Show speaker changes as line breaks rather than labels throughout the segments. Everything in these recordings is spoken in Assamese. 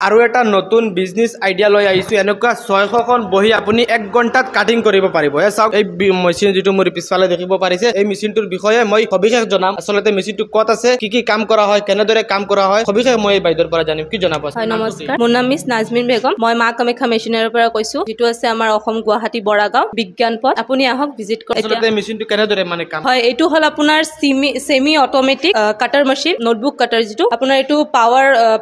আৰু এটা নতুন বিজনেস আইডিয়া লৈ আহিছো এনেকুৱা 600খন বহি আপুনি 1 ঘণ্টাত কাটিং কৰিব পাৰিব এ চাওক এই মেচিন যেটো মোৰ পিছফালে দেখিব পাৰিছে এই মেচিনটোৰ বিষয়ে মই সবিশেষ জনাম আসলতে মেচিনটো কত আছে কি কাম কৰা হয় কেনেদৰে কাম কৰা হয় সবিশেষ মই বাইদেউৰ পৰা জানিম কি জনাব
হয় নমস্কাৰ মোৰ নাম মিস নাজমিন বেগম মই মা কামাখ্যা মেচিনাৰীৰ পৰা কৈছো যেটো আছে আমাৰ অসম গুৱাহাটী বৰাগাঁও বিজ্ঞান পথ আপুনি আহক ভিজিট কৰক
আসলতে মেচিনটো কেনেদৰে মানে কাম
হয় এইটো হল আপোনাৰ সেমি অটোমেটিক কাটাৰ মেচিন নোটবুক কাটাৰ যেটো আপোনাৰ এইটো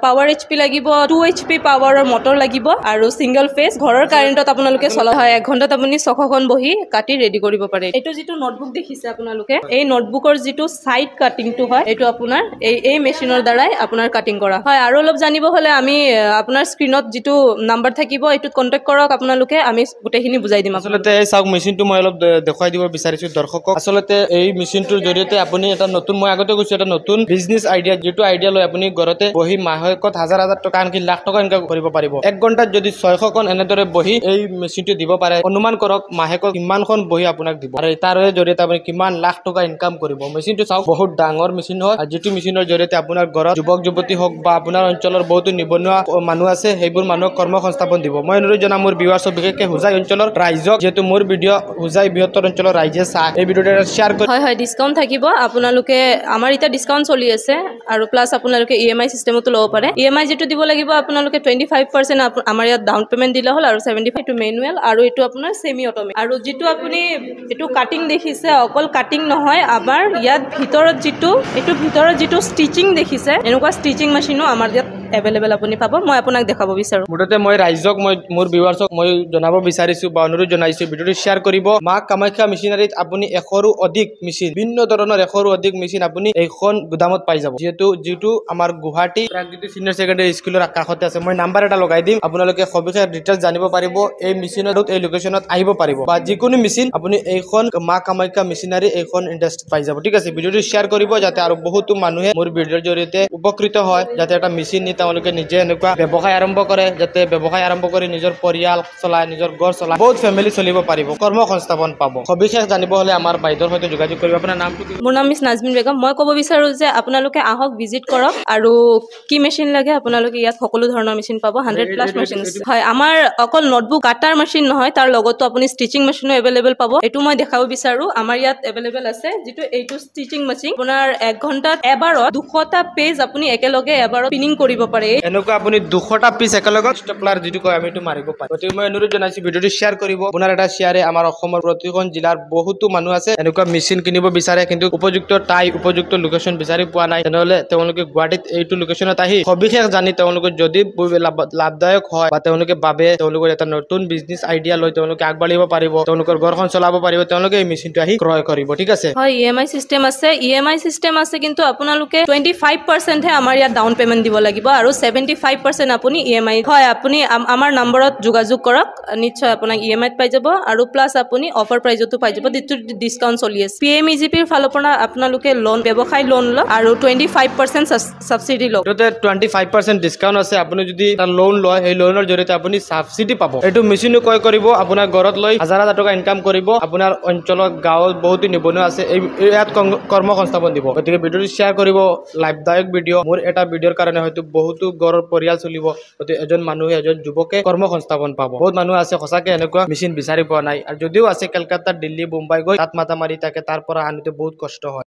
পাৱাৰ এইচপি লাগিব 2 এইচপি পাৱাৰৰ মটৰ লাগিব আৰু সিঙ্গল ফেজ ঘৰৰ কাৰেণ্টত আপোনালোকে চলা হয় 1 ঘণ্টাত আপুনি 600খন বহি কাটি ৰেডি কৰিব পাৰে এইটো যেটো নোটবুক দেখিছে আপোনালোকে এই নোটবুকৰ যেটো সাইড কাটিংটো হয় এইটো আপোনাৰ এই মেচিনৰ দ্বাৰাই আপোনাৰ কাটিং কৰা হয় আৰু অলপ জানিব হলে আমি আপোনাৰ স্ক্ৰিনত যেটো নাম্বাৰ থাকিব এইটো কন্টাক্ট কৰক আপোনালোকে আমি গুটেখিনি বুজাই দিম
আসলতে এই সাউক মেচিনটো মই অলপ দেখাই দিব বিচাৰিছো দৰ্শকক আসলতে এই মেচিনটোৰ জৰিয়তে আপুনি এটা নতুন মই আগতে কৈছো এটা নতুন বিজনেস আইডিয়া যেটো আইডিয়া লৈ আপুনি ঘৰতে বহি মাহেকত হাজাৰ টকা আনকি লাখ টকা ইনকাম কৰিব পাৰিব 1 ঘণ্টাত যদি 600খন এনেদৰে বহি এই মেচিনটো দিব পাৰে অনুমান কৰক মাহেকত কিমানখন বহি আপোনাক দিব আৰু তাৰ জৰিয়তে আপুনি কিমান লাখ টকা ইনকাম কৰিব মেচিনটো চাওক বহুত ডাঙৰ মেচিন হয় আৰু যেটো মেচিনৰ জৰিয়তে আপোনাৰ ঘৰত যুৱক যুৱতী হওক বা আপোনাৰ অঞ্চলৰ বহুত নিবনুৱা মানুহ আছে সেইবোৰ মানুহক কৰ্মসংস্থাপন দিব মই অনুৰোধ জনাম মোৰ ভিউৱাৰ্ছক বিশেষকৈ হুজাই অঞ্চলৰ ৰাইজক যেটো মোৰ ভিডিঅ' হুজাই বৃহত্তৰ অঞ্চলৰ ৰাইজে চাই এই ভিডিঅ'টো শেয়াৰ কৰি
হয় ডিসকাউন্ট থাকিব আপোনালোকে আমাৰ এটা ডিসকাউন্ট চলি আছে আৰু প্লাস আপোনালোকে ইএমআই সিস্টেমটো লব পাৰে ইএমআই যেটো দিব লাগিব আপোনালোকে 25% আমাৰ ইয়াত ডাউন পেমেন্ট দিলে হল আৰু 75 টু ম্যানুয়াল আৰু এটো আপোনাৰ সেমি অটোমেটিক আৰু যেটো আপুনি এটো কাটিং দেখিছে অকল কাটিং নহয় আমাৰ ইয়াত ভিতৰত যেটো ষ্টিচিং দেখিছে এনেকুৱা ষ্টিচিং মেচিনো আমাৰ ইয়াত এভেইলেবল আপুনি পাব মই আপোনাক দেখাব বিচাৰো
মুঠতে মই ৰাইজক মই মোৰ ভিউৱাৰ্ছক মই জনাব বিচাৰিছো বা অনুৰোধ জনাইছো ভিডিঅ'টো শেয়াৰ কৰিব মা কামাখ্যা মেচিনাৰীত আপুনি 100ৰো অধিক মেচিন বিভিন্ন ধৰণৰ 100ৰো অধিক মেচিন আপুনি এইখন গুদামত পাই যাব যেটো আমাৰ গুৱাহাটী প্ৰাগজ্যোতি সিনিয়ৰ সেকেন্ডাৰী স্কুলৰ কাষতে আছে মই নাম্বাৰ এটা লগাই দিম আপোনালোকে সবিশেষ ডিটেইলছ জানিব পাৰিব এই মেচিনত এই লোকেশনত আহিব পাৰিব বা যিকোনো মেচিন আপুনি এইখন মা কামাখ্যা মেচিনাৰী এইখন ইণ্ডাষ্ট্ৰি পাই যাব ঠিক আছে ভিডিঅ'টো শেয়াৰ কৰিব যাতে আৰু বহুতো মানুহে মোৰ ভিডিঅ'ৰ জৰিয়তে উপকৃত হয় যাতে এটা মেচিন নি তেওঁলোকে নিজে এনেকুৱা ব্যৱসায় আৰম্ভ কৰে যাতে ব্যৱসায় আৰম্ভ কৰি নিজৰ পৰিয়াল চলাই নিজৰ ঘৰ চলাই বহুত ফ্যামিলি চলিব পাৰিব কৰ্মসংস্থাপন পাব সবিশেষ জানিব হলে আমাৰ বাইদেউৰ সৈতে যোগাযোগ কৰিব আপোনাৰ নামটো কি
মোৰ নাম মিস নাজমিন বেগম মই ক'ব বিচাৰো যে আপোনালোকে আহক ভিজিট কৰক আৰু কি মেচিন লাগে আপোনালোকে ইয়াত সকলো ধৰণৰ মেচিন পাব 100+ মেচিন হয় আমাৰ অকল নোটবুক কাটাৰ মেচিন নহয় তাৰ লগতো আপুনি ষ্টিচিং মেচিনো এভেইলেবল পাব এটো মই দেখাব বিচাৰো আমাৰ ইয়াত এভেইলেবল আছে যেটো এইটো ষ্টিচিং মেচিন আপোনাৰ 1 ঘণ্টাত এবাৰত 200টা পেজ আপুনি একেলগে এবাৰত পিনিং কৰিব পাৰে
এনেকুৱা আপুনি 200টা পিস একেলগে ষ্টেপলাৰ যেটো কয় আমি এটো মাৰিব পাৰো গতিকে মই অনুৰোধ জনাইছো ভিডিঅ'টো শেয়াৰ কৰিব আপোনাৰ এটা শেয়াৰে আমাৰ অসমৰ প্ৰতিখন জিলাৰ বহুতো মানুহ আছে এনেকুৱা মেচিন কিনিব বিচাৰে কিন্তু উপযুক্ত লোকেশন বিচাৰি পোৱা নাই তেনেহলে তেওঁলোকে গুৱাহাটীত এইটো লোকেশনত আহি সবিশেষ জানি তেওঁলোকে যদি লাভদায়ক হয় বা তেওঁলোকে বাবে তেওঁলোকৰ এটা নতুন বিজনেস আইডিয়া লৈ তেওঁলোকে আগবাঢ়িব পাৰিব তেওঁলোকৰ ঘৰখন চলাব পাৰিব তেওঁলোকে এই মেচিনটো আহি ক্ৰয় কৰিব ঠিক আছে
হয় ইএমআই সিস্টেম আছে কিন্তু আপোনালোকে 25% হে আমাৰ ইয়াত ডাউন পেমেন্ট দিব লাগিব আৰু 75% আপুনি ইএমআই হয় আপুনি আমাৰ নম্বৰত যোগাযোগ কৰক নিশ্চয় আপোনাক ইএমআই পাই যাব আৰু প্লাস আপুনি অফাৰ প্ৰাইজতো পাই যাব যেটো ডিসকাউন্ট চলি আছে পিএমইজিপিৰ ফালৰ পৰা আপোনালোকে লোন ব্যৱসায় লোন লওক আৰু 25% সাবসিডি লওক
এটোতে 25% ডিসকাউন্ট আছে আপুনি যদি এটা লোন লয় এই লোনৰ জৰিয়তে আপুনি সাবসিডি পাব এটো মেচিনো ক্ৰয় কৰিব আপোনাৰ ঘৰত লৈ হাজাৰ টকা ইনকাম কৰিব আপোনাৰ অঞ্চলৰ গাঁৱত বহুত নিবনুৱা আছে এই ইয়াত কৰ্মসংস্থাপন দিব গতিকে ভিডিঅ'টো শেয়াৰ কৰিব লাভদায়ক ভিডিঅ' মোৰ এটা ভিডিঅ'ৰ কাৰণে হয়তো বহুতো ঘৰৰ পৰিয়াল চলিব গতিকে এজন মানুহে এজন যুৱকে কৰ্মসংস্থাপন পাব বহুত মানুহ আছে সঁচাকে এনেকুৱা মেচিন বিচাৰি পোৱা নাই আৰু যদিও আছে কলকাতা দিল্লী মুম্বাই গৈ তাত মাথা মাৰি থাকে তাৰ পৰা আনিতে বহুত কষ্ট হয়